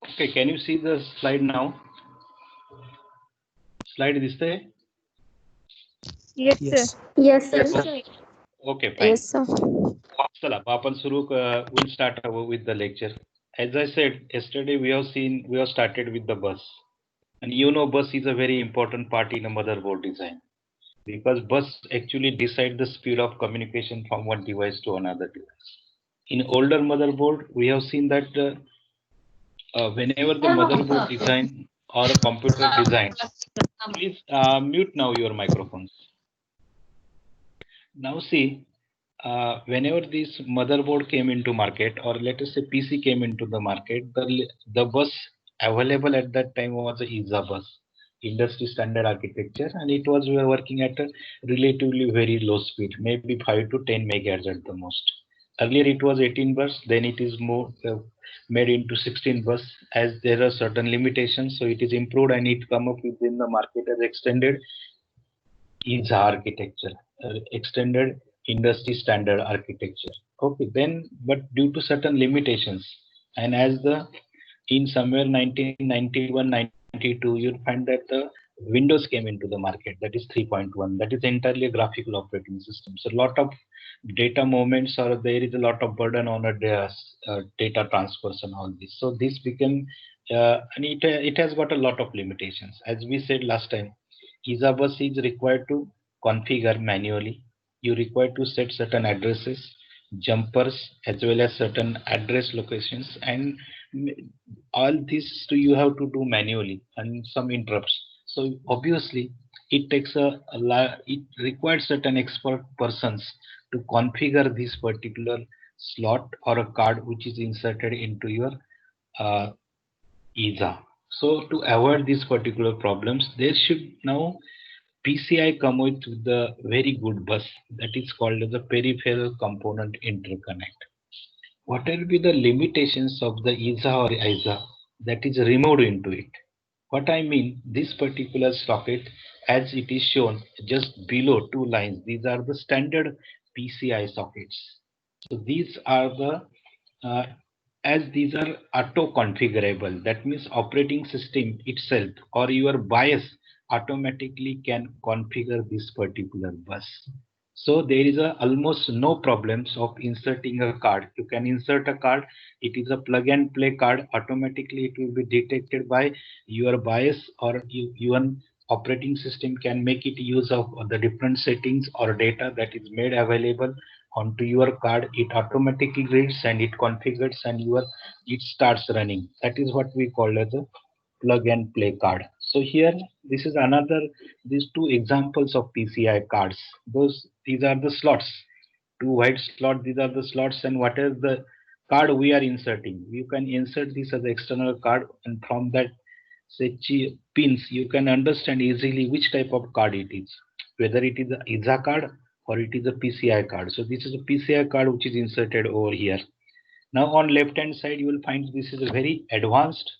Okay, can you see the slide now? Slide दिसतंय? Yes, sir. Yes. Yes, sir. Okay, fine. Yes, sir. चला आपण सुरू we'll start with the lecture. As I said yesterday, we have started with the bus, and you know bus is a very important part in a motherboard design because bus actually decide the speed of communication from one device to another device. In older motherboard, we have seen that whenever the motherboard design or a computer design, please mute now your microphones. Now see, whenever this motherboard came into market, or let us say PC came into the market, the bus available at that time was a ISA bus, industry standard architecture, and it was we were working at a relatively very low speed, maybe 5 to 10 megahertz at the most. Earlier it was 18 bus, then it is more made into 16 bus as there are certain limitations, so it is improved and it come up within the market as extended ISA architecture, extended industry standard architecture. Okay, then but due to certain limitations, and as the in somewhere 1991, 92, you'll find that the Windows came into the market, that is 3.1, that is entirely a graphical operating system. So a lot of data movements, or there is a lot of burden on a data transfers and all this. So this became, and it has got a lot of limitations. As we said last time, ISA bus is required to configure manually. You require to set certain addresses, jumpers, as well as certain address locations, and all this you have to do manually, and some interrupts. So obviously it takes it requires certain expert persons to configure this particular slot or a card which is inserted into your uh, ISA. So to avoid these particular problems, there should now PCI come with the very good bus that is called as the peripheral component interconnect. What will be the limitations of the ISA or ISA that is removed into it? What I mean, this particular socket, as it is shown just below two lines, these are the standard PCI sockets. So these are the uh, as these are auto configurable, that means operating system itself or your BIOS automatically can configure this particular bus. So there is almost no problems of inserting a card. You can insert a card. It is a plug and play card. Automatically it will be detected by your BIOS, or your operating system can make it use of the different settings or data that is made available onto your card. It automatically reads and it configures, and it starts running. That is what we call as a plug and play card. So here, this is another, these two examples of PCI cards. These are the slots, two white slots. These are the slots, and what is the card we are inserting? You can insert this as an external card, and from that say pins, you can understand easily which type of card it is, whether it is a ISA card or it is a PCI card. So this is a PCI card which is inserted over here. Now on left hand side, you will find this is a very advanced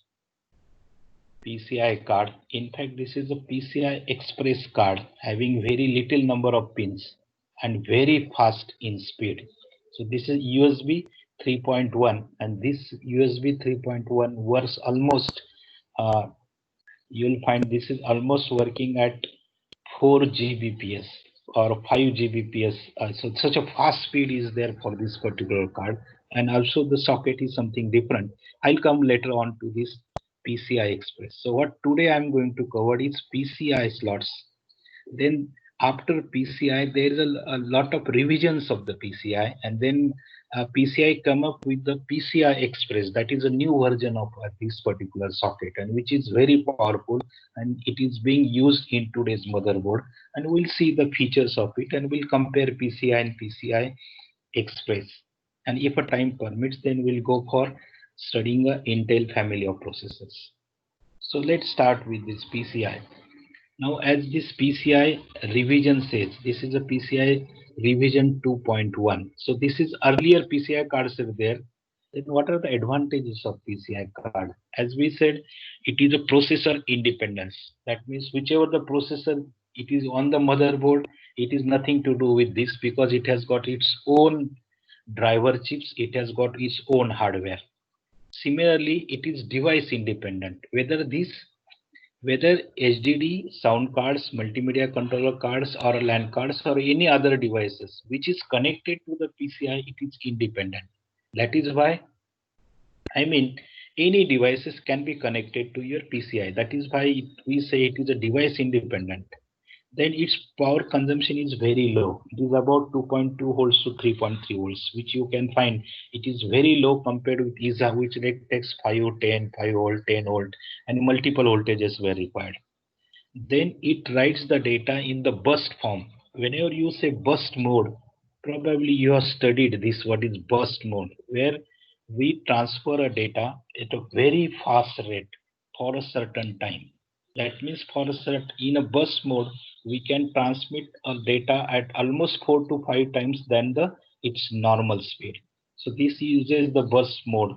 PCI card. In fact, this is a PCI Express card having very little number of pins and very fast in speed. So this is USB 3.1, and this USB 3.1 works almost, uh, you'll find this is almost working at 4 Gbps or 5 Gbps. So such a fast speed is there for this particular card, and also the socket is something different. I'll come later on to this PCI Express. So what today I'm going to cover is PCI slots. Then after PCI, there is a lot of revisions of the PCI, and then PCI come up with the PCI Express. That is a new version of this particular socket, and which is very powerful, and it is being used in today's motherboard. And we'll see the features of it, and we'll compare PCI and PCI Express. And if a time permits, then we'll go for studying a Intel family of processors. So let's start with this PCI. Now, as this PCI revision says, this is a PCI revision 2.1. So this is earlier PCI cards are there. Then what are the advantages of PCI card? As we said, it is a processor independence. That means whichever the processor it is on the motherboard, it is nothing to do with this because it has got its own driver chips. It has got its own hardware. Similarly, it is device independent. Whether HDD, sound cards, multimedia controller cards, or LAN cards, or any other devices which is connected to the PCI, it is independent. That is why, I mean, any devices can be connected to your PCI. That is why we say it is a device independent. Then its power consumption is very low. It is about 2.2 volts to 3.3 volts, which you can find it is very low compared with ISA, which takes 5, 10, 5 volt, 10 volt, and multiple voltages were required. Then it writes the data in the burst form. Whenever you say burst mode, probably you have studied this, what is burst mode, where we transfer a data at a very fast rate for a certain time. That means in a burst mode, we can transmit a data at almost 4 to 5 times than its normal speed. So this uses the burst mode.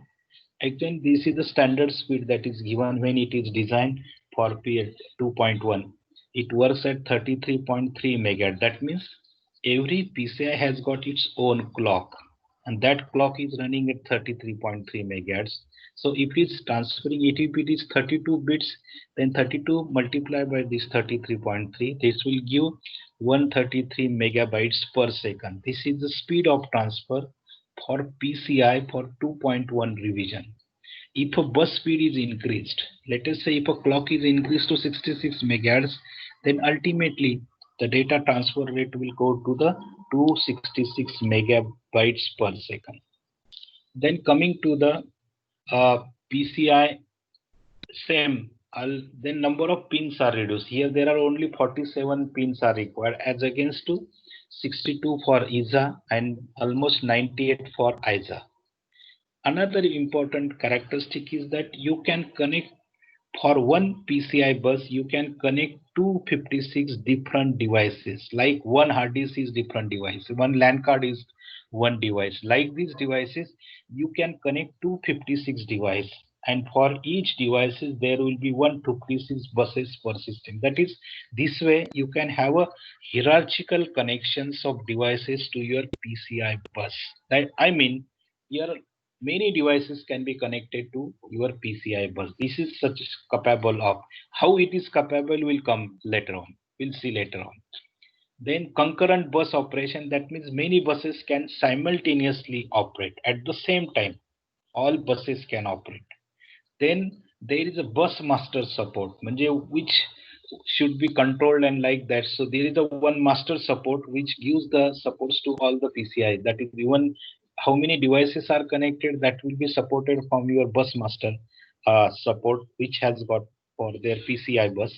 Again, this is the standard speed that is given when it is designed for PL 2.1. It works at 33.3 megahertz. That means every PCI has got its own clock, and that clock is running at 33.3 megahertz. So if it's transferring it, if it is 32 bits, then 32 multiplied by this 33.3, this will give 133 megabytes per second. This is the speed of transfer for PCI for 2.1 revision. If a bus speed is increased, let us say if a clock is increased to 66 megahertz, then ultimately the data transfer rate will go to the 266 megabytes per second. Then coming to the PCI, same. Then number of pins are reduced. Here there are only 47 pins are required as against to 62 for ISA and almost 98 for ISA. Another important characteristic is that you can connect for one PCI bus, you can connect 256 different devices. Like one hard disk is different device, one LAN card is one device. Like these devices, you can connect 256 devices, and for each devices there will be 156 buses per system. That is, this way you can have a hierarchical connections of devices to your PCI bus. That I mean, here many devices can be connected to your PCI bus. This is such capable of. How it is capable will come later on. We'll see later on. Then concurrent bus operation, that means many buses can simultaneously operate at the same time. All buses can operate. Then there is a bus master support, which should be controlled and like that. So there is a one master support which gives the supports to all the PCI. That is, even how many devices are connected, that will be supported from your bus master support, which has got for their PCI bus.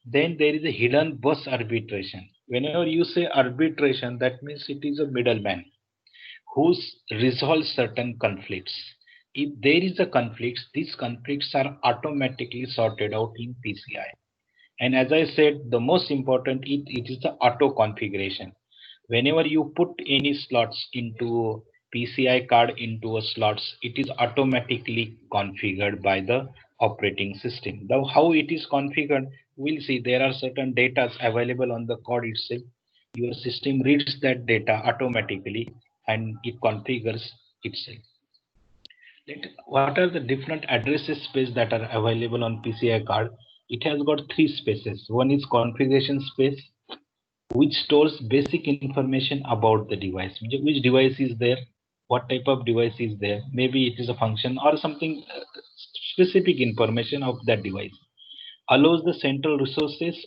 Then there is a hidden bus arbitration. Whenever you say arbitration, that means it is a middleman who resolves certain conflicts. If there is a conflict, these conflicts are automatically sorted out in PCI. And as I said, the most important, it is the auto configuration. Whenever you put any slots into PCI card into a slots, it is automatically configured by the operating system. Now, how it is configured, we'll see. There are certain data available on the card itself. Your system reads that data automatically and it configures itself. What are the different addresses space that are available on PCI card? It has got three spaces. One is configuration space, which stores basic information about the device. Which device is there? What type of device is there? Maybe it is a function or something specific information of that device. Allows the central resources.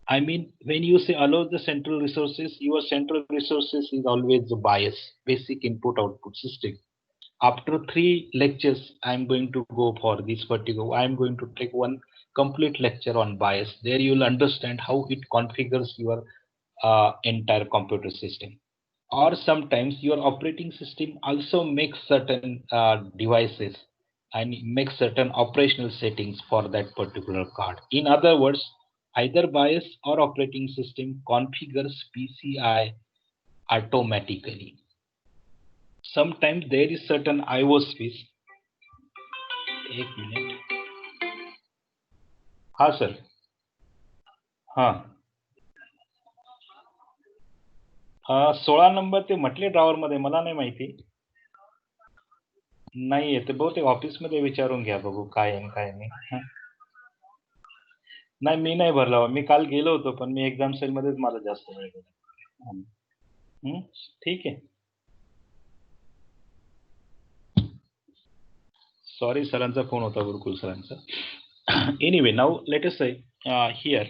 I mean, when you say allows the central resources, your central resources is always the BIOS, basic input output system. After 3 lectures, I'm going to go for this particular. I'm going to take one complete lecture on BIOS. There you will understand how it configures your entire computer system. Or sometimes your operating system also makes certain devices and makes certain operational settings for that particular card. In other words, either BIOS or operating system configures PCI automatically. Sometimes there is certain IO space. एक minute. हा sir. हा. 16 number ते म्हटले drawer मध्ये, मला नाही माहिती. नाही ते बहुतेक ऑफिसमध्ये विचारून घ्या बघू काय आहे काय नाही. नाही मी नाही भरला, मी काल गेलो होतो पण मी एक्झाम सेल मध्येच मला जास्त वेळ गेला. ठीक आहे. सॉरी सरांचा फोन होता गुरुकुल सरांचा. एनिवे नाउ लेट अस से हिअर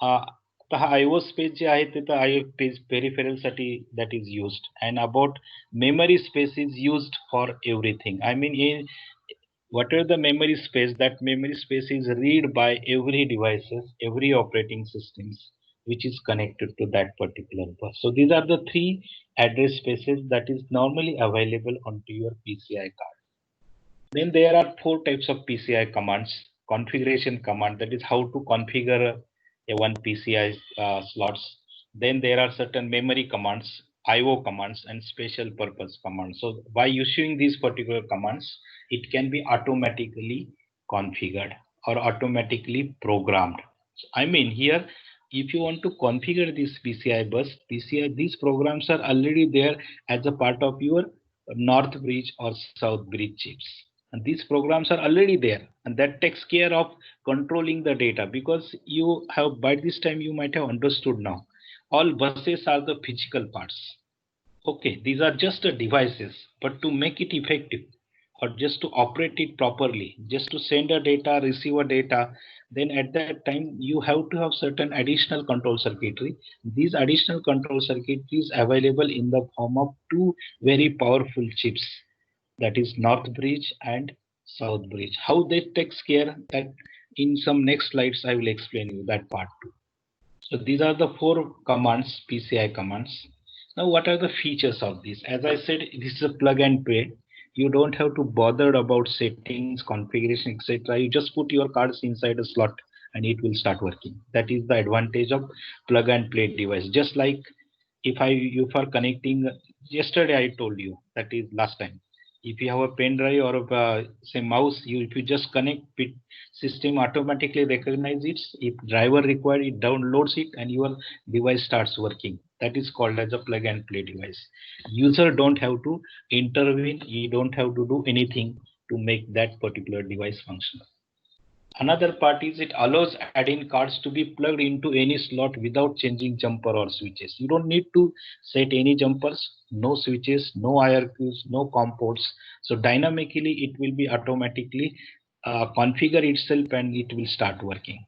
आता हा आयओ स्पेस जे आहे ते तर आयओ स्पेस पेरिफेरल साठी that is used and about memory space is used for everything. I mean in whatever the memory space, that memory space is read by every devices, every operating systems which is connected to that particular bus. So these are the three address spaces that is normally available onto your PCI card. Then there are four types of PCI commands. Configuration command, that is how to configure a one PCI slots. Then there are certain memory commands, IO commands, and special purpose commands. So by issuing these particular commands, it can be automatically configured or automatically programmed. I mean here, if you want to configure this PCI bus, these programs are already there as a part of your North Bridge or South Bridge chips. And these programs are already there, and that takes care of controlling the data, because you have, by this time you might have understood now, all buses are the physical parts. Okay, these are just the devices, but to make it effective or just to operate it properly, just to send a data, receive a data, then at that time you have to have certain additional control circuitry. These additional control circuitry is available in the form of two very powerful chips, that is North Bridge and South Bridge. How they takes care, that in some next slides I will explain you that part too. So these are the four commands, PCI commands. Now what are the features of this? As I said, this is a plug and play. You don't have to bother about settings, configuration, etc. You just put your cards inside a slot and it will start working. That is the advantage of plug and play device. Just like if are connecting, yesterday I told you, that is last time, if you have a pen drive or a, say mouse, if you just connect it, system automatically recognize it. If driver required, it downloads it and your device starts working. That is called as a plug and play device. User don't have to intervene, you don't have to do anything to make that particular device functional. Another part is it allows add-in cards to be plugged into any slot without changing jumper or switches. You don't need to set any jumpers, no switches, no IRQs, no COM ports. So dynamically it will be automatically configure itself and it will start working.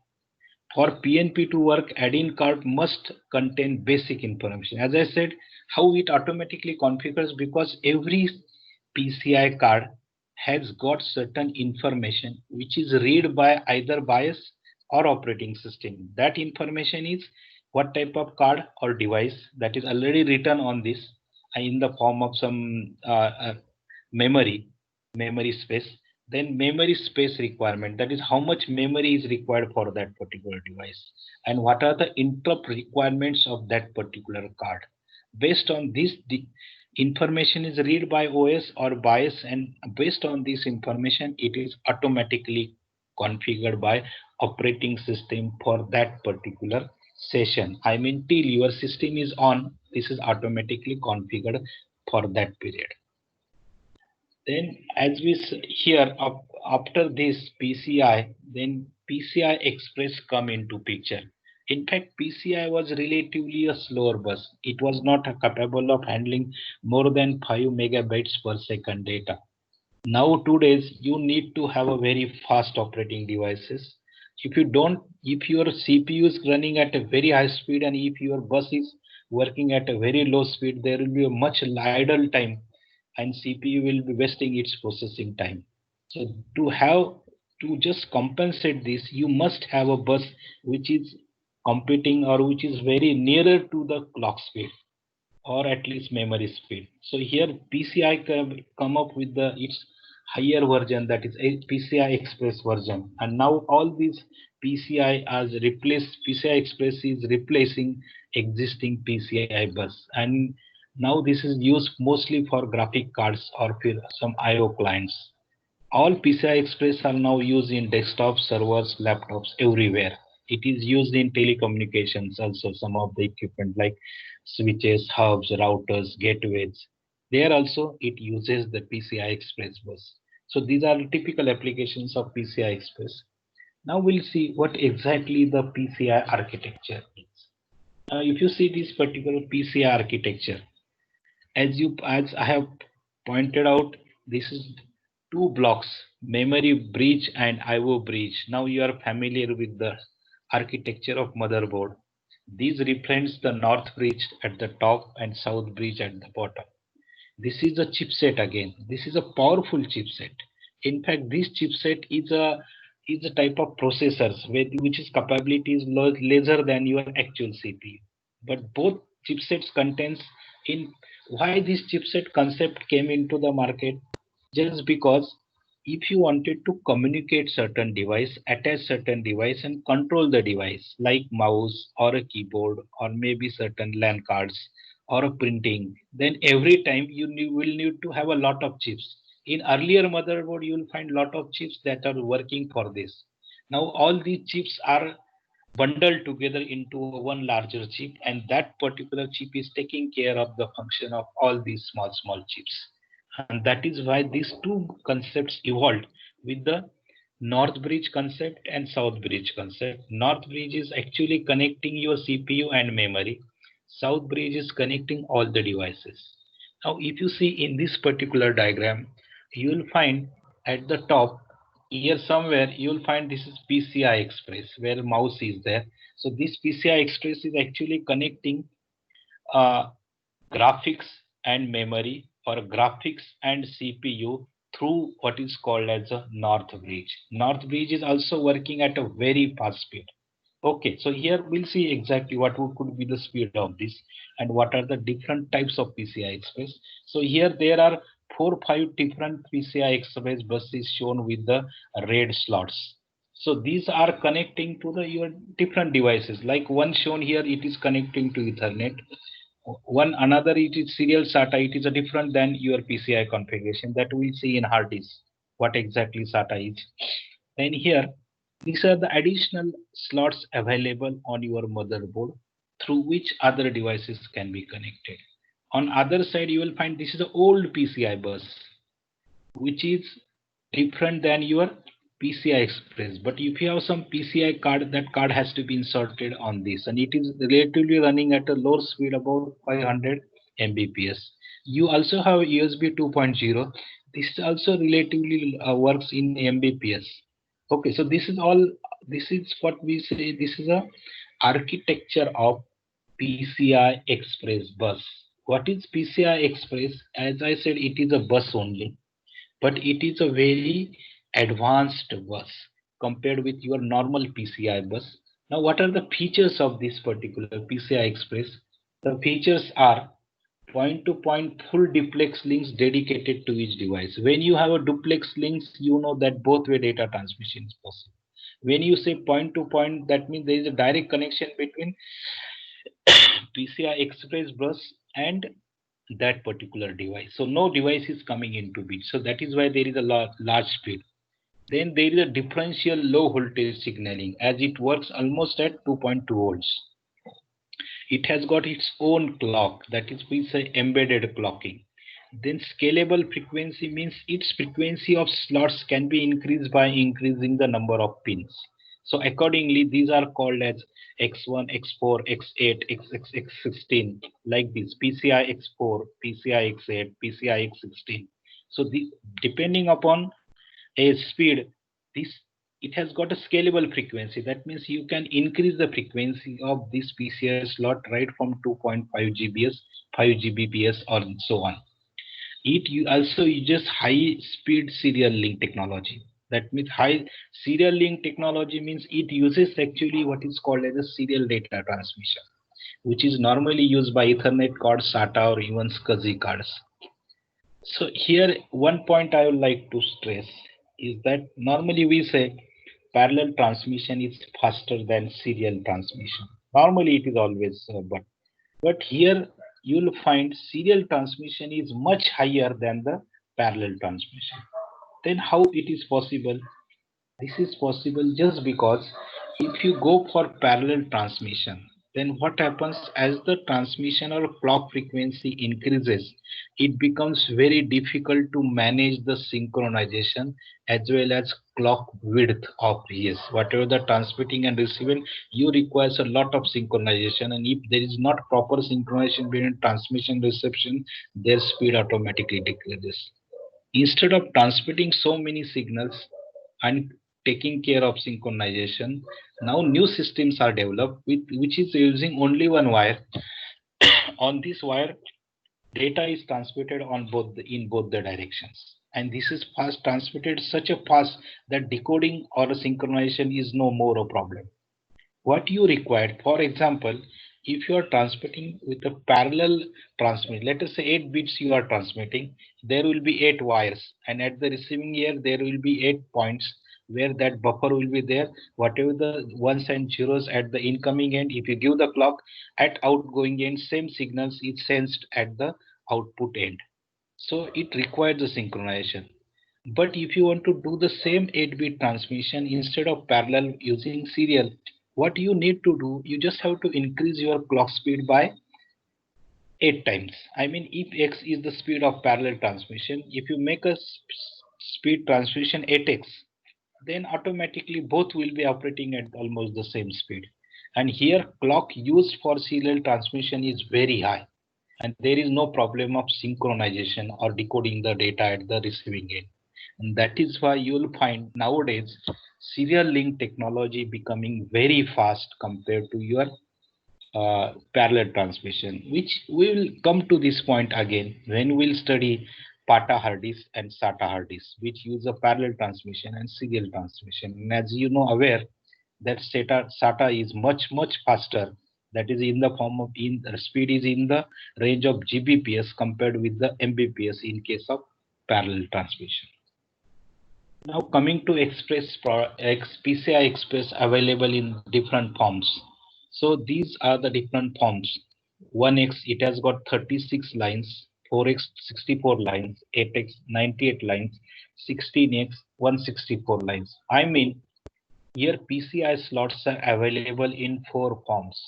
For PNP to work, add-in card must contain basic information. As I said, how it automatically configures, because every PCI card has got certain information which is read by either BIOS or operating system. That information is what type of card or device, that is already written on this in the form of some memory space. Then memory space requirement, that is how much memory is required for that particular device, and what are the interrupt requirements of that particular card. Based on this, the information is read by OS or BIOS, and based on this information it is automatically configured by operating system for that particular session. I mean till your system is on, this is automatically configured for that period. Then as we here after this PCI, then PCI Express come into picture. In fact, PCI was relatively a slower bus. It was not capable of handling more than 5 megabytes per second data. Nowadays, you need to have a very fast operating devices. If your CPU is running at a very high speed and if your bus is working at a very low speed, there will be a much idle time and CPU will be wasting its processing time. So to just compensate this, you must have a bus which is competing or which is very nearer to the clock speed or at least memory speed. So here PCI come up with its higher version, that is a PCI Express version, and now all these PCI Express is replacing existing PCI bus, and now this is used mostly for graphic cards or for some IO clients. All PCI Express are now used in desktop servers, laptops, everywhere. It is used in telecommunications also, some of the equipment like switches, hubs, routers, gateways. There also it uses the PCI Express bus. So these are typical applications of PCI Express. Now we'll see what exactly the PCI architecture is. If you see this particular PCI architecture, as I have pointed out, this is two blocks, memory bridge and IO bridge. Now you are familiar with the architecture of motherboard. These represents the north bridge at the top and south bridge at the bottom. This is a chipset again. This is a powerful chipset. In fact, this chipset is a type of processors which is capabilities lesser than your actual CPU. But both chipsets contains in why this chipset concept came into the market, just because if you wanted to communicate certain device, attach certain device and control the device like mouse or a keyboard or maybe certain LAN cards or a printing, then every time will need to have a lot of chips. In earlier motherboard, you will find lot of chips that are working for this. Now all these chips are bundled together into one larger chip, and that particular chip is taking care of the function of all these small chips. And that is why these two concepts evolved with the north bridge concept and south bridge concept. North bridge is actually connecting your CPU and memory. South bridge is connecting all the devices. Now if you see in this particular diagram, you will find at the top here somewhere you will find this is PCI Express where mouse is there. So this PCI Express is actually connecting uh, graphics and memory or graphics and CPU through what is called as a north bridge. North bridge is also working at a very fast speed. Okay, so here we'll see exactly what could be the speed of this and what are the different types of PCI Express. So here there are 4 5 different PCI Express buses shown with the red slots. So these are connecting to the your different devices. Like one shown here, it is connecting to Ethernet. One another it is serial SATA. It is a different than your PCI configuration that we see in hard disk. What exactly SATA is. Then here these are the additional slots available on your motherboard through which other devices can be connected. On other side, you will find this is the old PCI bus, which is different than your PCI Express. But if you have some PCI card, that card has to be inserted on this, and it is relatively running at a low speed, about 500 Mbps. You also have USB 2.0. This also relatively works in Mbps. Okay, so this is all. This is what we say. This is a architecture of PCI Express bus. What is PCI Express? As I said, it is a bus only, but it is a very advanced bus compared with your normal PCI bus. Now, what are the features of this particular PCI Express? The features are point-to-point full duplex links dedicated to each device. When you have a duplex links, you know that both way data transmission is possible. When you say point-to-point, that means there is a direct connection between PCI Express bus and that particular device. So no device is coming into bit. So that is why there is a large speed. Then there is a differential low voltage signaling as it works almost at 2.2 volts. It has got its own clock, that is we say embedded clocking. Then scalable frequency means its frequency of slots can be increased by increasing the number of pins. So accordingly, these are called as X1, X4, X8, XX, X16, like this PCI X4, PCI X8, PCI X16. So depending upon a speed, this it has got a scalable frequency. That means you can increase the frequency of this PCI slot right from 2.5 gbps, 5 gbps, or so on. It you also uses high speed serial link technology. That means high serial link technology means it uses actually what is called as a serial data transmission, which is normally used by Ethernet cards, SATA, or even SCSI cards. So here one point I would like to stress is that normally we say parallel transmission is faster than serial transmission. Normally it is always but here you'll find serial transmission is much higher than the parallel transmission. Then how it is possible? This is possible just because if you go for parallel transmission, then what happens as the transmission or clock frequency increases, it becomes very difficult to manage the synchronization as well as clock width of yes, whatever the transmitting and receiving, you requires a lot of synchronization, and if there is not proper synchronization between transmission and reception, their speed automatically decreases. Instead of transmitting so many signals and taking care of synchronization, now new systems are developed with which is using only one wire. On this wire, data is transmitted on in both the directions, and this is fast transmitted such a fast that decoding or synchronization is no more a problem. What you require, for example, if you are transmitting with a parallel transmit, let us say 8 bits you are transmitting, there will be 8 wires, and at the receiving end there will be 8 points where that buffer will be there. Whatever the ones and zeros at the incoming end, if you give the clock, at outgoing end same signals is sensed at the output end. So it requires the synchronization. But if you want to do the same 8-bit transmission instead of parallel using serial, what you need to do, you just have to increase your clock speed by 8 times. I mean, if x is the speed of parallel transmission, if you make a speed transmission 8x, then automatically both will be operating at almost the same speed. And here clock used for serial transmission is very high, and there is no problem of synchronization or decoding the data at the receiving end. And that is why you will find nowadays serial link technology becoming very fast compared to your parallel transmission, which we will come to this point again when we'll study PATA hard disk and SATA hard disk, which use a parallel transmission and serial transmission. And as you know, aware that SATA is much faster. That is in the form of the speed is in the range of Gbps compared with the Mbps in case of parallel transmission. Now coming to PCI Express available in different forms. So these are the different forms. 1x it has got 36 lines, 4x 64 lines, 8x 98 lines, 16x 164 lines. I mean here PCI slots are available in 4 forms.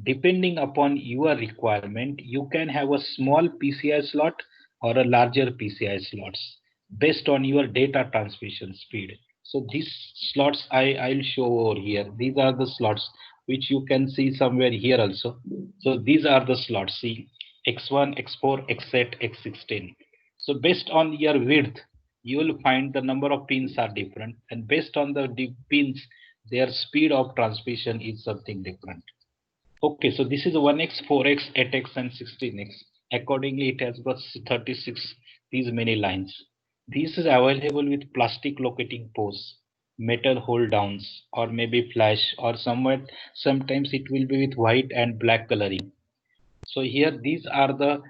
Depending upon your requirement, you can have a small PCI slot or a larger PCI slots based on your data transmission speed. So these slots I'll show over here. These are the slots which you can see somewhere here also. So these are the slots. See X1, X4, X8, X16. So based on your width, you will find the number of pins are different, and based on the pins, their speed of transmission is something different. Okay, so this is 1x, 4x, 8x, and 16x. Accordingly, it has got 36 these many lines. This is available with plastic locating posts, metal hold downs, or maybe flash, or somewhere sometimes it will be with white and black coloring. So here these are the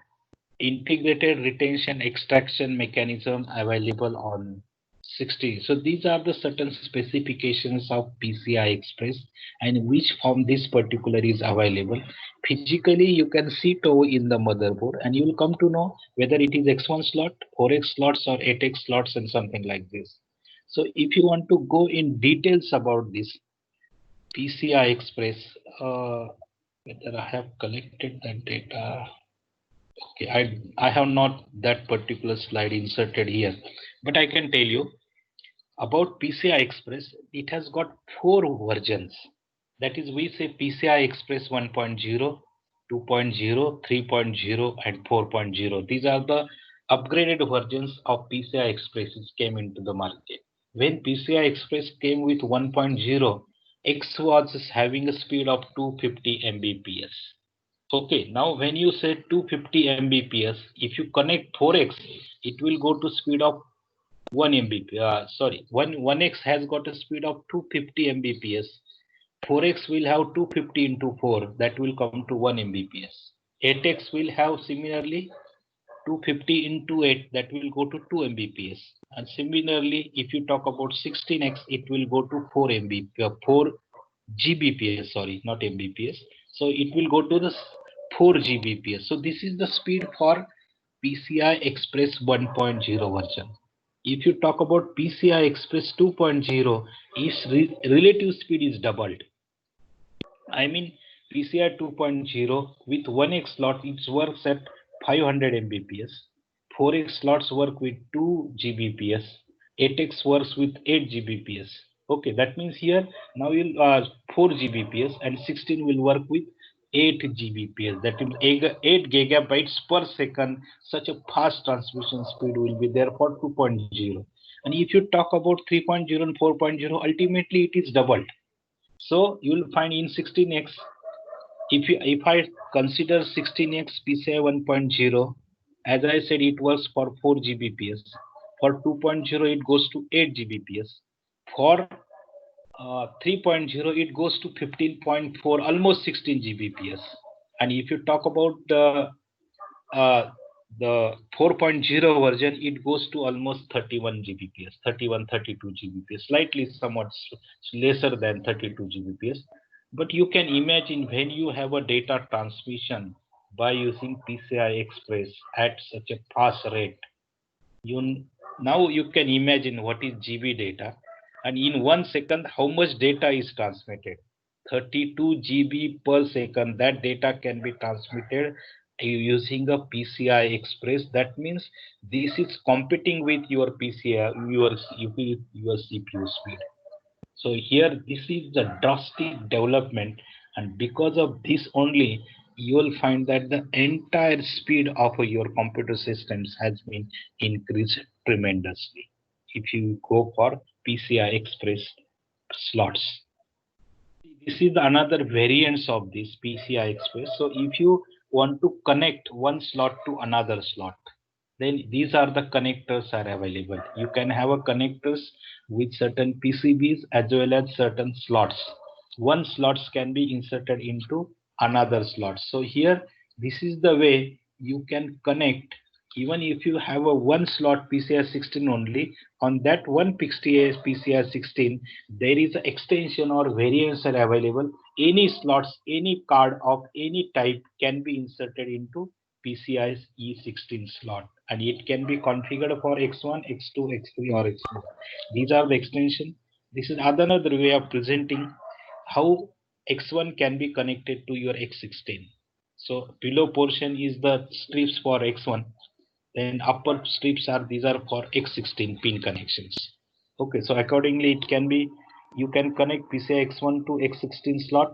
integrated retention extraction mechanism available on 60. So these are the certain specifications of PCI Express and which form this particular is available. Physically, you can see it over in the motherboard, and you will come to know whether it is X1 slot, 4X slots, or 8X slots, and something like this. So if you want to go in details about this PCI Express, whether I have collected that data. Okay, I have not that particular slide inserted here, but I can tell you about PCI Express. It has got 4 versions. That is, we say PCI Express 1.0, 2.0, 3.0, and 4.0. These are the upgraded versions of PCI Express which came into the market. When PCI Express came with 1.0, X was having a speed of 250 Mbps. Okay, now when you say 250 Mbps, if you connect 4x, it will go to speed of 1 Mbps. 1x has got a speed of 250 Mbps. 4x will have 250 into 4, that will come to 1 Mbps. 8x will have similarly 250 into 8, that will go to 2 Mbps. And similarly, if you talk about 16x, it will go to 4 Gbps, sorry, not Mbps. So it will go to the 4 Gbps. So this is the speed for PCI Express 1.0 version. If you talk about PCI Express 2.0, its relative speed is doubled. I mean, PCI 2.0 with 1x slot, it works at 500 Mbps. 4x slots work with 2 Gbps. 8x works with 8 Gbps. Okay, that means here now you'll 4 Gbps and 16 will work with 8 Gbps. That is 8 gigabytes per second. Such a fast transmission speed will be there for 2.0. And if you talk about 3.0 and 4.0, ultimately it is doubled. So you will find in 16x, if I consider 16x PCI 1.0, as I said, it works for 4 Gbps. For 2.0, it goes to 8 Gbps. For 3.0, it goes to 15.4, almost 16 Gbps. And if you talk about the 4.0 version, it goes to almost 31 Gbps, 31, 32 Gbps, slightly somewhat lesser than 32 Gbps. But you can imagine when you have a data transmission by using PCI Express at such a fast rate, now you can imagine what is GB data, and in 1 second how much data is transmitted. 32 GB per second, that data can be transmitted using a PCI Express. That means this is competing with your PCI, your CPU speed. So here this is the drastic development, and because of this only you will find that the entire speed of your computer systems has been increased tremendously if you go for PCI Express slots. This is another variants of this PCI Express. So if you want to connect one slot to another slot, then these are the connectors are available. You can have a connectors with certain PCBs as well as certain slots. One slots can be inserted into another slot. So here, this is the way you can connect. Even if you have a one slot PCI 16 only, on that one PCI 16, there is an extension or variants are available. Any slots, any card of any type can be inserted into PCI's E16 slot, and it can be configured for X1, X2, X3 or X4. These are the extension. This is another way of presenting how X1 can be connected to your X16. So below portion is the strips for X1, then upper strips are these are for X16 pin connections. Okay, so accordingly it can be, you can connect PCI X1 to X16 slot.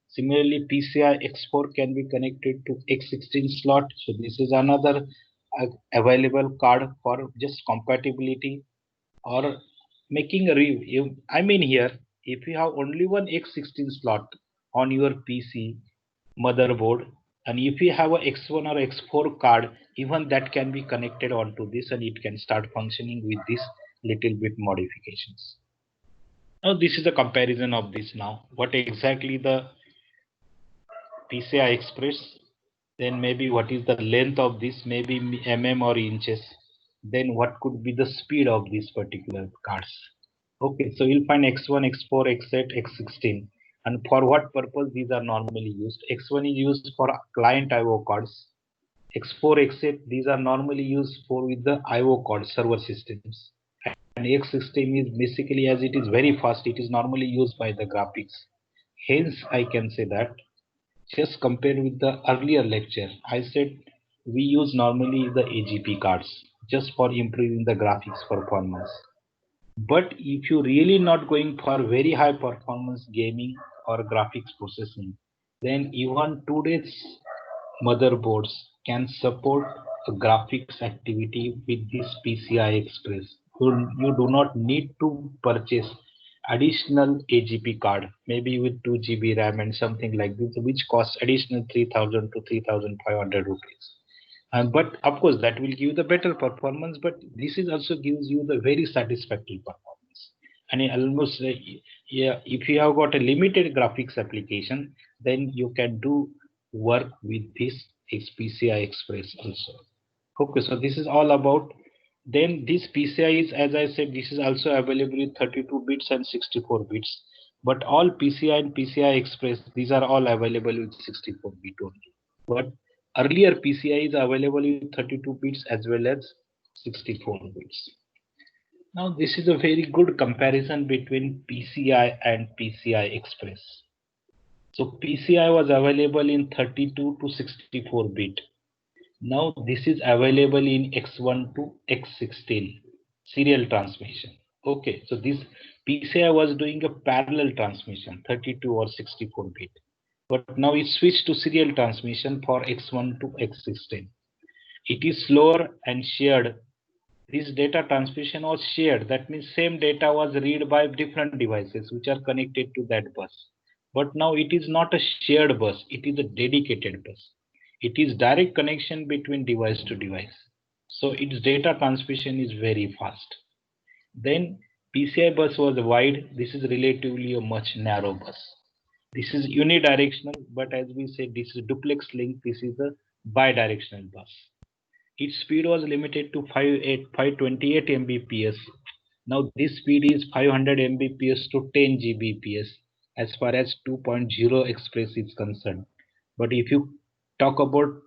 Similarly, PCI X4 can be connected to X16 slot. So this is another available card for just compatibility or making a review. I mean here, if you have only one X16 slot on your PC motherboard, and if you have a X1 or X4 card, even that can be connected onto this and it can start functioning with this little bit modifications. Now this is a comparison of this now. What exactly the PCI Express, then maybe what is the length of this, maybe mm or inches, then what could be the speed of these particular cards. Okay, so you'll find X1, X4, X8, X16. And for what purpose these are normally used? X1 is used for client IO cards. X4, X8, these are normally used for with the IO cards, server systems. And X16 is basically, as it is very fast, it is normally used by the graphics. Hence, I can say that just compared with the earlier lecture, I said we use normally the AGP cards just for improving the graphics performance. But if you really not going for very high performance gaming or graphics processing, then even today's motherboards can support a graphics activity with this PCI Express. You do not need to purchase additional AGP card, maybe with 2 GB RAM and something like this, which costs additional 3,000 to 3,500 rupees. But of course, that will give the better performance, but this is also gives you the very satisfactory performance. And almost, yeah, if you have got a limited graphics application, then you can do work with this PCI Express also. Okay, so this is all about. Then this PCI is, as I said, this is also available with 32 bits and 64 bits. But all PCI and PCI Express, these are all available with 64 bit only. But earlier PCI is available with 32 bits as well as 64 bits. Now this is a very good comparison between PCI and PCI Express. So PCI was available in 32 to 64 bit. Now this is available in X1 to X16 serial transmission. Okay, so this PCI was doing a parallel transmission 32 or 64 bit, but now it switched to serial transmission for X1 to X16. It is slower and shared. This data transmission was shared. That means same data was read by different devices which are connected to that bus. But now it is not a shared bus. It is a dedicated bus. It is direct connection between device to device. So its data transmission is very fast. Then PCI bus was wide. This is relatively a much narrow bus. This is unidirectional, but as we said, this is duplex link. This is a bidirectional bus. Its speed was limited to 528 Mbps. Now this speed is 500 Mbps to 10 Gbps as far as 2.0 Express is concerned. But if you talk about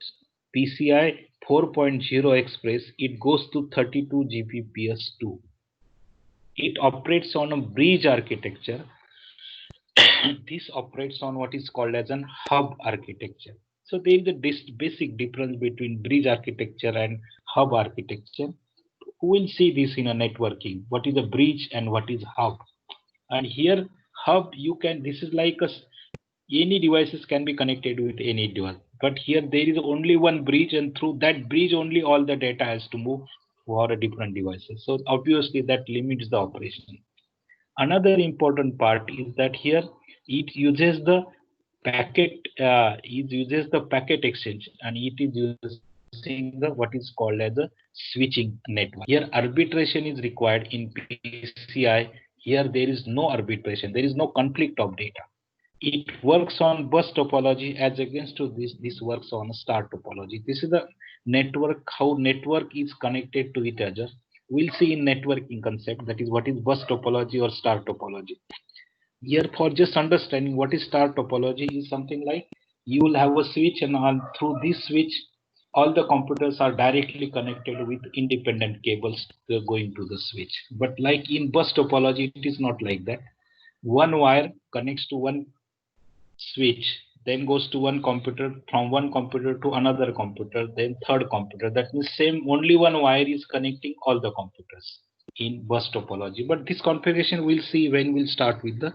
PCI 4.0 Express, it goes to 32 Gbps too. It operates on a bridge architecture. This operates on what is called as an hub architecture. So there is a basic difference between bridge architecture and hub architecture. We will see this in a networking. What is a bridge and what is hub? And here hub, you can, this is like any devices can be connected with any device. But here there is only one bridge, and through that bridge only all the data has to move for a different devices. So obviously that limits the operation. Another important part is that here it uses the packet exchange, and it is using the what is called as a switching network. Here arbitration is required in PCI. Here there is no arbitration. There is no conflict of data. It works on bus topology as against to this works on a star topology. This is the network, how network is connected to each other. We'll see in networking concept, that is what is bus topology or star topology. Here for just understanding what is star topology is something like you will have a switch, and through this switch all the computers are directly connected with independent cables going to the switch. But like in bus topology it is not like that. One wire connects to one switch, then goes to one computer, from one computer to another computer, then third computer. That means same only one wire is connecting all the computers in bus topology. But this configuration we'll see when we'll start with the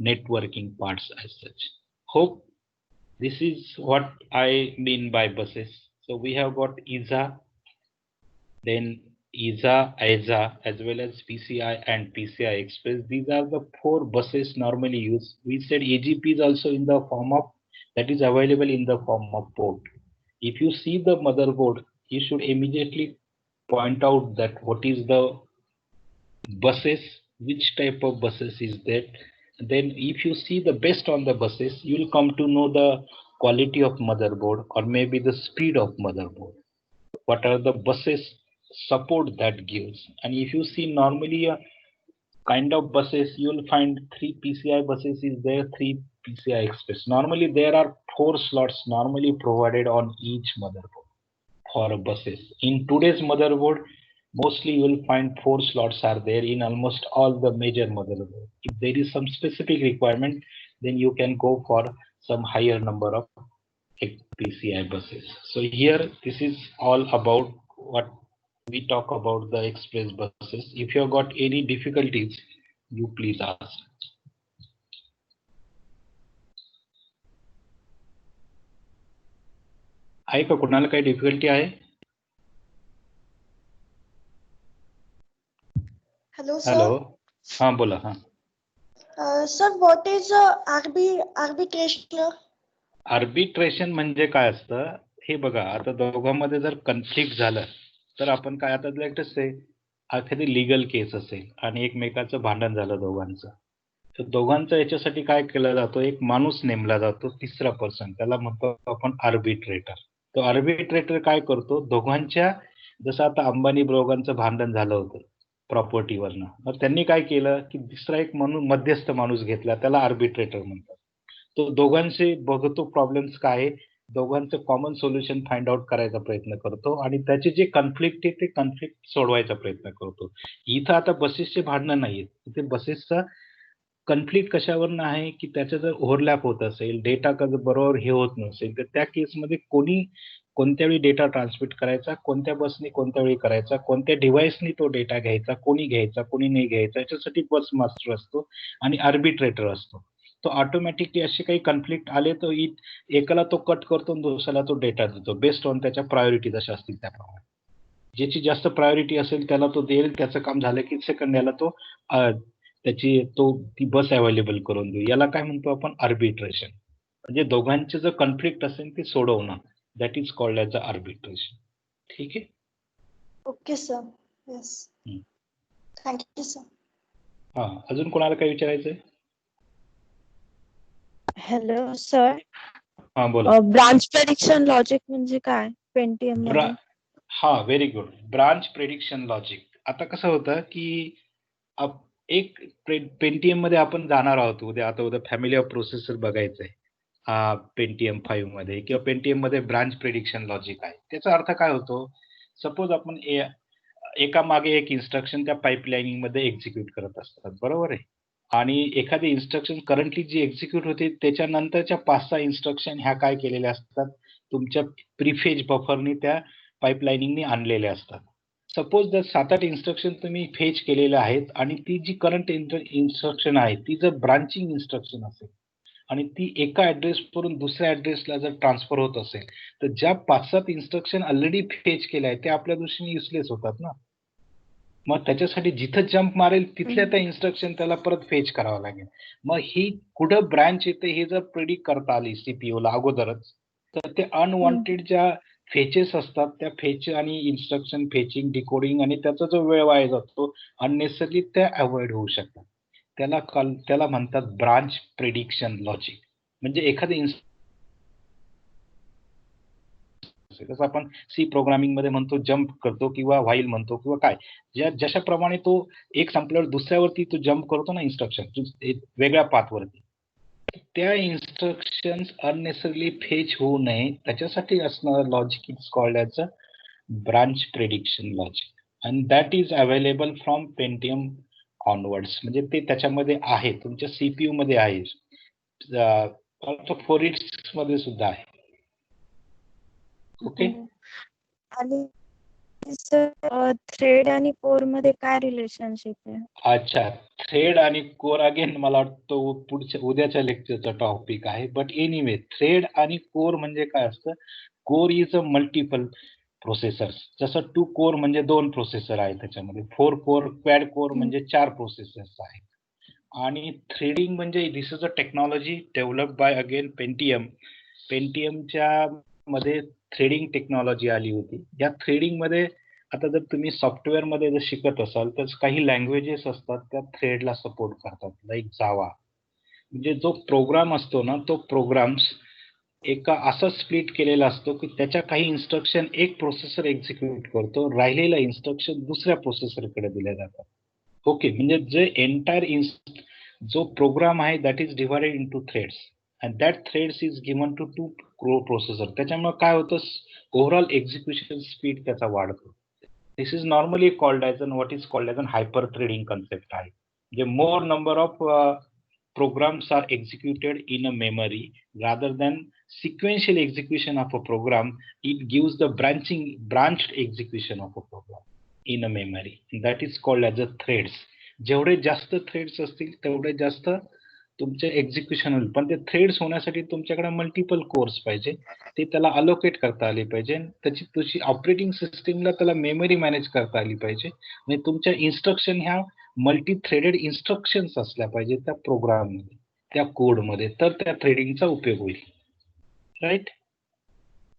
networking parts as such. Hope this is what I mean by buses. So we have got ISA, then ISA, ISA, as well as PCI and PCI Express. These are the four buses normally used. We said AGP is also in the form of, that is available in the form of port. If you see the motherboard, you should immediately point out that what is the buses, which type of buses is that. Then if you see the best on the buses, you will come to know the quality of motherboard or maybe the speed of motherboard. What are the buses support that gives? And if you see normally a kind of buses, you will find 3 PCI buses is there, 3 PCI Express. Normally there are 4 slots normally provided on each motherboard for buses. In today's motherboard, mostly you will find 4 slots are there in almost all the major motherboard. If there is some specific requirement, then you can go for some higher number of PCI buses. So here this is all about what we talk about the express buses. If you have got any difficulties, you please ask. आहे का कुणाला काही difficulty आहे? Hello, sir. Hello, हा बोला. हा Sir, what is arbitration? Arbitration म्हणजे काय असतं हे बघा. आता दोघांमध्ये जर कन्फ्लिक्ट झालं तर आपण काय, आता लेटेस्ट आहे एखादी लिगल केस असेल आणि एकमेकाचं भांडण झालं दोघांचं, तर दोघांचं याच्यासाठी काय केलं जातो, एक माणूस नेमला जातो, तिसरा पर्सन, त्याला म्हणतो आपण आर्बिट्रेटर. तो आर्बिट्रेटर काय करतो, दोघांच्या, जसं आता अंबानी दोघांचं भांडण झालं होतं प्रॉपर्टीवरनं, मग त्यांनी काय केलं की दुसरा एक मध्यस्थ माणूस घेतला, त्याला आर्बिट्रेटर म्हणतात. तो दोघांचे बघतो प्रॉब्लेम्स काय आहे, दोघांचं कॉमन सोल्युशन फाइंड आउट करायचा प्रयत्न करतो आणि त्याचे जे कॉन्फ्लिक्ट आहे ते कॉन्फ्लिक्ट सोडवायचा प्रयत्न करतो. इथं आता बसेसचे भांडणं नाहीये, इथे बसेसचा कन्फ्लिक्ट कशावरनं आहे की त्याचं जर ओव्हरलॅप होत असेल, डेटा का जर बरोबर हे होत नसेल, तर त्या केसमध्ये कोणी कोणत्या वेळी डेटा ट्रान्समिट करायचा, कोणत्या बसनी कोणत्या वेळी करायचा, कोणत्या डिव्हाइसनी तो डेटा घ्यायचा, कोणी घ्यायचा, कोणी नाही घ्यायचा, याच्यासाठी बस मास्टर असतो आणि आर्बिट्रेटर असतो. तो ऑटोमॅटिकली असे काही कन्फ्लिक्ट आले तर एकाला तो कट करतो आणि दुसऱ्याला तो डेटा देतो बेस्ड ऑन त्याच्या प्रायोरिटी जशा असतील त्याप्रमाणे. ज्याची जास्त प्रायोरिटी असेल त्याला तो देईल, त्याचं काम झालं की सेकंड याला तो ती बस अवेलेबल करून देऊ. याला काय म्हणतो आपण आर्बिट्रेशन. म्हणजे दोघांचे जर कन्फ्लिक्ट असेल ते सोडवणं, that is called as a arbitration. ठीक आहे. Okay, sir. Yes. Hmm. Thank you, sir. हा, अजून कोणाला काय विचारायचंय? हॅलो सर, हा बोला. ब्रांच प्रेडिक्शन लॉजिक म्हणजे काय पेंटीएम मध्ये? हा, very good. Branch prediction logic. आता कसं होतं की एक पेंटीएम मध्ये आपण जाणार आहोत उद्या फॅमिली ऑफ प्रोसेसर बघायचंय पेंटीएम 5 मध्ये किंवा पेंटीएम मध्ये ब्रांच प्रेडिक्शन लॉजिक आहे. त्याचा अर्थ काय होतो? सपोज आपण एका मागे एक इन्स्ट्रक्शन त्या पाईपलाईनिंग मध्ये एक्झिक्यूट करत असतात, बरोबर आहे. आणि एखादी इन्स्ट्रक्शन करंटली जी एक्झिक्यूट होते त्याच्यानंतरच्या 5-6 इन्स्ट्रक्शन ह्या काय केलेल्या असतात, तुमच्या प्रीफेज बफरनी त्या पाईपलाईनिंगनी आणलेल्या असतात. सपोज जर 7-8 इन्स्ट्रक्शन तुम्ही फेच केलेल्या आहेत आणि ती जी करंट इन्स्ट्रक्शन आहे ती जर ब्रांचिंग इन्स्ट्रक्शन असेल आणि ती एका ॲड्रेसवरून दुसऱ्या ॲड्रेसला जर ट्रान्सफर होत असेल, तर ज्या 5-7 इन्स्ट्रक्शन ऑलरेडी फेच केल्या आहेत त्या आपल्या दृष्टीने युजलेस होतात ना. मग त्याच्यासाठी जिथं जंप मारेल तिथल्या त्या इन्स्ट्रक्शन त्याला परत फेच करावं लागेल. मग ही कुठं ब्रांच येते हे जर प्रिडिक्ट करता आली सीपीयूला अगोदरच, तर ते अनवॉन्टेड ज्या फेचेस असतात त्या फेच आणि इन्स्ट्रक्शन फेचिंग, डिकोडिंग आणि त्याचा जो वेळ वाया जातो अननेसेसरी त्या अवॉइड होऊ शकतात. त्याला म्हणतात ब्रांच प्रिडिक्शन लॉजिक. म्हणजे एखादी जसं आपण सी प्रोग्रामिंग मध्ये म्हणतो जंप करतो किंवा व्हाईल म्हणतो किंवा काय, जशाप्रमाणे तो एक संपल्यावर दुसऱ्यावरती तो जंप करतो ना इन्स्ट्रक्शन वेगळ्या पाथवरती, त्या इन्स्ट्रक्शन्स अननेसरली फेच होऊ नये त्याच्यासाठी असणारं logic is called as a branch prediction logic and that is available from Pentium onwards. म्हणजे ते त्याच्यामध्ये आहे, तुमच्या सीपीयू मध्ये आहे, फोरिट्स मध्ये सुद्धा आहे. ओके. आणि सर थ्रेड आणि कोर मध्ये काय रिलेशनशिप आहे? अच्छा, थ्रेड आणि कोर अगेन मला वाटतं उद्याच्या लेक्चरचा टॉपिक आहे. बट एनिवे थ्रेड आणि कोर म्हणजे काय असतं? Core is a multiple processors. जसं 2 कोर म्हणजे 2 प्रोसेसर आहे त्याच्यामध्ये. 4 कोर क्वॅड कोर म्हणजे 4 प्रोसेसर्स आहेत. आणि थ्रेडिंग म्हणजे this is a technology develop by again Pentium. पेंटियमच्या मध्ये थ्रेडिंग टेक्नॉलॉजी आली होती. या थ्रेडिंग मध्ये आता जर तुम्ही सॉफ्टवेअर मध्ये जर शिकत असाल तर काही लँग्वेजेस असतात त्या थ्रेडला सपोर्ट करतात, लाईक जावा. म्हणजे जो प्रोग्राम असतो ना तो प्रोग्राम्स एका असा स्प्लिट केलेला असतो की त्याच्या काही इन्स्ट्रक्शन एक प्रोसेसर एक्झिक्यूट करतो, राहिलेला इन्स्ट्रक्शन दुसऱ्या प्रोसेसरकडे दिल्या जातात. ओके. म्हणजे जे एंटायर जो प्रोग्राम आहे that is divided into threads and that threads is given to 2 processor. त्याच्यामुळे काय होतं, ओव्हरऑल एक्झिक्युशन स्पीड त्याचा वाढतो. This is normally called as what is called as an hyper threading concept आहे. म्हणजे more number of programs are executed in a memory rather than sequential execution of a program. It gives the branched execution of a program in a memory. That is called as a threads. जेवढे जास्त threads असतील तेवढे जास्त तुमचे execution होईल. पण ते threads होण्यासाठी तुमच्याकडे मल्टिपल कोर्स पाहिजे, ते त्याला अलोकेट करता आले पाहिजे. त्याची तुझी ऑपरेटिंग सिस्टीमला त्याला मेमरी मॅनेज करता आली पाहिजे आणि तुमच्या इन्स्ट्रक्शन ह्या मल्टी थ्रेडेड इन्स्ट्रक्शन्स असल्या पाहिजे त्या प्रोग्राममध्ये, त्या कोडमध्ये, तर त्या थ्रेडिंगचा उपयोग होईल. राईट.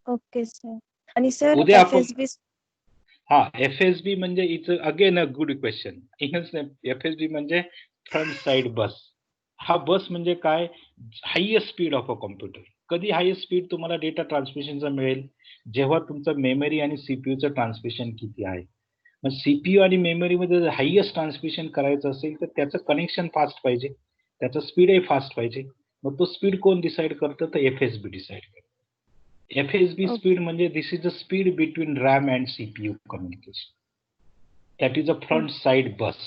Okay sir. आणि सर उद्या आपण FSB FSB म्हणजे it's again a good question. FSB म्हणजे फ्रंट साइड बस. हा बस म्हणजे काय? Highest speed of a computer. कधी हायेस्ट स्पीड तुम्हाला डेटा ट्रान्समिशनचा मिळेल? जेव्हा तुमचं मेमरी आणि सीपीयूचं ट्रान्समिशन किती आहे. मग सीपीयू आणि मेमरीमध्ये जर हायेस्ट ट्रान्समिशन करायचं असेल तर त्याचं कनेक्शन फास्ट पाहिजे, त्याचं स्पीडही फास्ट पाहिजे. मग तो स्पीड कोण डिसाईड करतं? तर FSB डिसाईड करतं. FSB स्पीड म्हणजे this is the speed between RAM and CPU communication. That is a front side बस.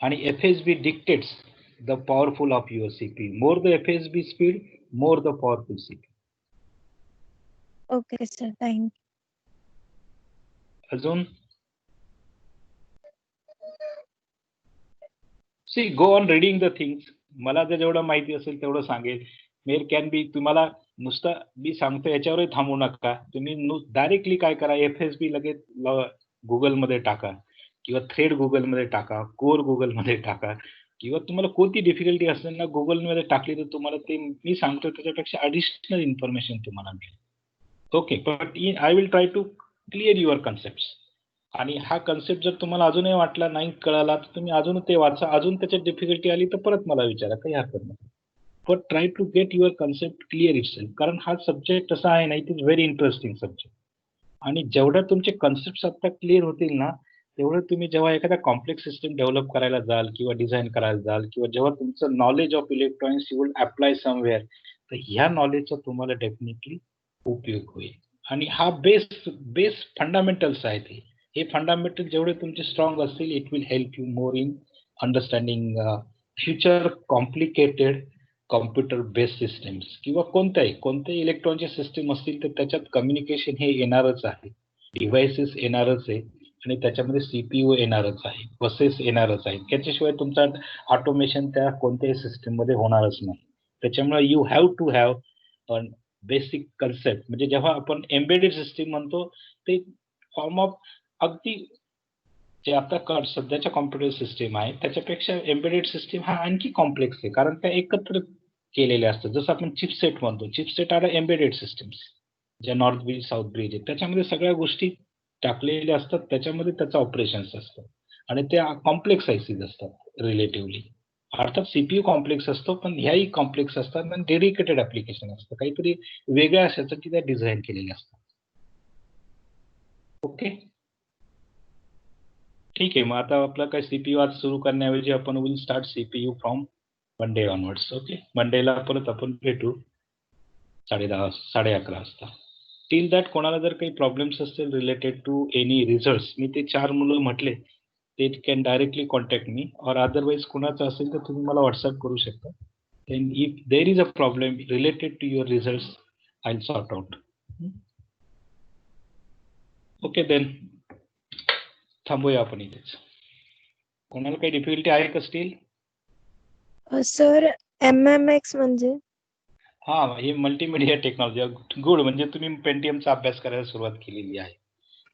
आणि FSB dictates the powerful of your CPU. More the FSB speed, more the powerful CPU. Okay, sir. Thank अजून see go on reading the things. मला जर जेवढं माहिती असेल तेवढं सांगेल. मेर कॅन बी. तुम्हाला नुसतं मी सांगतो याच्यावरही थांबू नका. तुम्ही डायरेक्टली काय करा, FSB लगेच गुगलमध्ये टाका किंवा थ्रेड गुगलमध्ये टाका, कोर गुगलमध्ये टाका किंवा तुम्हाला कोणती डिफिकल्टी असेल ना गुगलमध्ये टाकली तर तुम्हाला ते मी सांगतो त्याच्यापेक्षा ॲडिशनल इन्फॉर्मेशन तुम्हाला मिळेल. Okay, but I will try to clear your concept. आणि हा कन्सेप्ट जर तुम्हाला अजूनही वाटला नाही कळाला तर तुम्ही अजून ते वाचा. अजून त्याच्यात डिफिकल्टी आली तर परत मला विचारा, काही हरकत नाही. But try to get your concept clear itself. कारण हा सब्जेक्ट असा आहे ना, it is very interesting subject. आणि जेवढ्या तुमचे कन्सेप्ट आता क्लिअर होतील ना तेवढं तुम्ही जेव्हा एखाद्या कॉम्प्लेक्स सिस्टम डेव्हलप करायला जाल किंवा डिझाईन करायला जाल किंवा जेव्हा तुमचं knowledge of electronics you will apply somewhere, तर ह्या नॉलेजचा तुम्हाला डेफिनेटली उपयोग होईल. आणि हा बेस फंडामेंटल्स आहेत. हे फंडामेंटल जेवढे तुमचे स्ट्रॉंग असतील it will help you more in understanding future complicated computer based systems किंवा कोणत्याही इलेक्ट्रॉनिकचे सिस्टम असतील तर त्याच्यात कम्युनिकेशन हे येणारच आहे, डिव्हाइसेस येणारच आहे आणि त्याच्यामध्ये CPU येणारच आहे, बसेस येणारच आहे. त्याच्याशिवाय तुमचा ऑटोमेशन त्या कोणत्याही सिस्टम मध्ये होणारच नाही. त्याच्यामुळे you have to have basic concept. म्हणजे जेव्हा आपण एम्बेडेड सिस्टीम म्हणतो ते फॉर्म ऑफ अगदी जे आता सध्याच्या कॉम्प्युटर सिस्टीम आहे त्याच्यापेक्षा एम्बेडेड सिस्टीम हा आणखी कॉम्प्लेक्स आहे. कारण त्या एकत्र केलेल्या असतात. जसं आपण चिपसेट म्हणतो, चिपसेट आर एम्बेडेड सिस्टीम्स ज्या नॉर्थ ब्रिज साऊथ ब्रिज आहे त्याच्यामध्ये सगळ्या गोष्टी टाकलेल्या असतात. त्याच्यामध्ये त्याचं ऑपरेशन्स असतं आणि त्या कॉम्प्लेक्स आयसीज असतात रिलेटिव्हली. अर्थात CPU कॉम्प्लेक्स असतो पण ह्याही कॉम्प्लेक्स असतात आणि डेडिकेटेड ऍप्लिकेशन असतं, काहीतरी वेगळ्या अशासाठी त्या डिझाईन केलेल्या असतात. ओके, ठीक आहे. मग आता आपला काय CPU आज सुरू करण्याऐवजी आपण will start CPU from Monday onwards. Okay, Mandela परत आपण भेटू 10:30 11:30 वाजता. टिल दॅट कोणाला जर काही प्रॉब्लेम्स असतील रिलेटेड टू एनी रिझल्ट्स, मी ते 4 मुलं म्हटले ते कॅन डायरेक्टली कॉन्टॅक्ट मी. और अदरवाईज कोणाचं असेल तर तुम्ही मला व्हॉट्सअप करू शकता. Then if there is a problem related to your results I will sort out. Okay, then थांबूया आपण इथेच. कोणाला काही डिफिकल्टी आहे का स्टील? सर, MMX म्हणजे हा, हे मल्टीमीडिया टेक्नॉलॉजी. गुड, म्हणजे तुम्ही पेंटियमचा अभ्यास करायला सुरुवात केलेली आहे.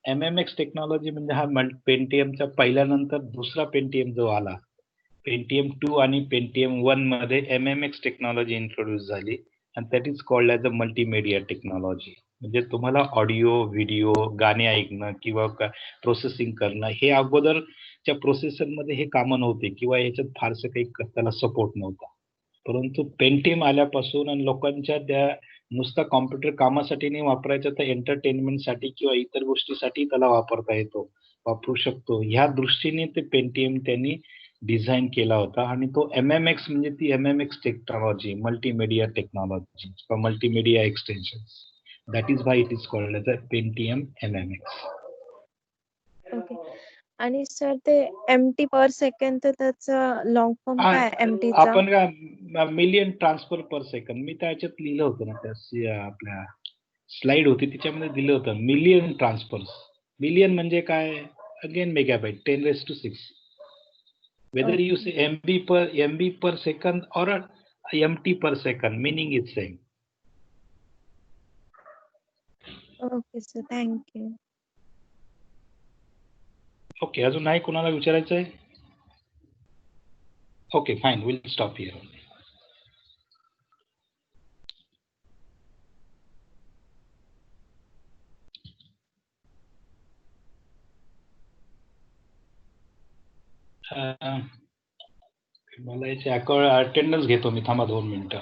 MMX टेक्नॉलॉजी म्हणजे हा पेंटियमचा पहिल्यानंतर दुसरा पेंटियम जो आला, पेंटियम 2 आणि पेंटियम 1 मध्ये MMX टेक्नॉलॉजी इंट्रोड्यूस झाली आणि that is called as a multimedia technology. म्हणजे तुम्हाला ऑडिओ, व्हिडिओ, गाणे ऐकणं किंवा प्रोसेसिंग करणं हे अगोदरच्या प्रोसेसरमध्ये हे कामं नव्हते किंवा याच्यात फारसं काही त्याला सपोर्ट नव्हता. परंतु पेंटियम आल्यापासून आणि लोकांच्या त्या नुसता कॉम्प्युटर कामासाठी नाही वापरायचा तर एंटरटेनमेंटसाठी किंवा इतर गोष्टीसाठी त्याला वापरू शकतो. ह्या दृष्टीने ते पेंटियम त्यांनी डिझाईन केला होता आणि तो MMX म्हणजे ती MMX टेक्नॉलॉजी, मल्टीमीडिया टेक्नॉलॉजी किंवा multimedia extension. That is why it is called as a Pentium MMX. Okay. आणि सर ते MT पर सेकंड तर त्याचा लॉंग फॉर्म काय MTचा? आपण का मिलियन ट्रान्सफर पर सेकंड. मी त्याच्यात लिहिलं होतं ना, त्या आपल्या स्लाइड होती त्याच्यामध्ये दिलं होतं मिलियन ट्रान्सफर्स. मिलियन म्हणजे काय? Again megabyte 10⁶. Whether you say MB per second or MT per second, meaning is same. Okay sir, thank you. Okay, अजून नाही कोणाला विचारायचं आहे? Okay, fine, will stop here. मला याचे अटेंडन्स घेतो मी, थांबा 2 मिनिटं.